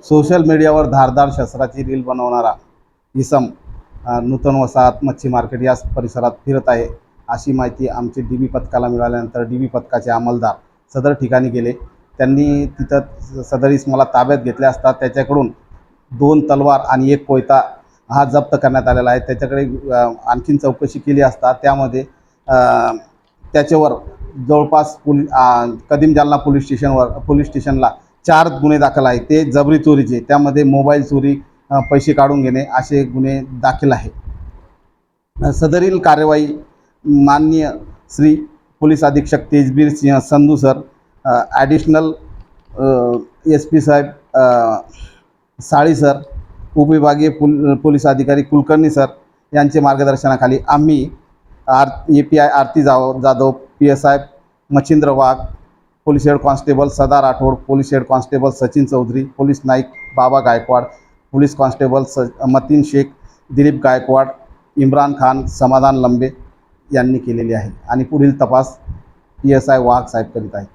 Social मीडियावर धारदार शस्त्राची reel बनवणारा इसम नूतन वसाहत मच्छी मार्केट या परिसरात फिरत आहे अशी माहिती आमचे DB पथकाला मिळाल्यानंतर DB पथकाचे अंमलदार सदर ठिकाणी गेले। त्यांनी तिथं सदर इसमाला ताब्यात घेतले असता त्याच्याकडून 2 तलवार आणि 1 कोयता हा जप्त करण्यात आलेला आहे। त्याच्याकडे आणखीन चौकशी केली असता त्यामध्ये त्याच्यावर जवळपास कदीम जालना पोलीस स्टेशनला 4 गुन्हे दाखल आहेत। ते जबरी चोरीचे, त्यामध्ये मोबाईल चोरी, पैसे काढून घेणे असे गुन्हे दाखल आहे। सदरील कार्यवाही माननीय श्री पोलीस अधीक्षक Tejbir Singh Sandhu sir, additional SP साहेब साळी सर, उपविभागीय पोलीस अधिकारी कुलकर्णी सर यांचे मार्गदर्शनाखाली आम्ही API Aarti Jadhav, PSI Machhindra Wagh, police head constable Sada Rathod, police head constable Sachin Chaudhari, police naik Baba Gaikwad, police constable Mateen Shaikh, Dilip Gaikwad, Imran Khan, Samadhan Lambe यांनी केलेली आहे आणि पुढील तपास PSI वाघ साहेब करीत आहेत।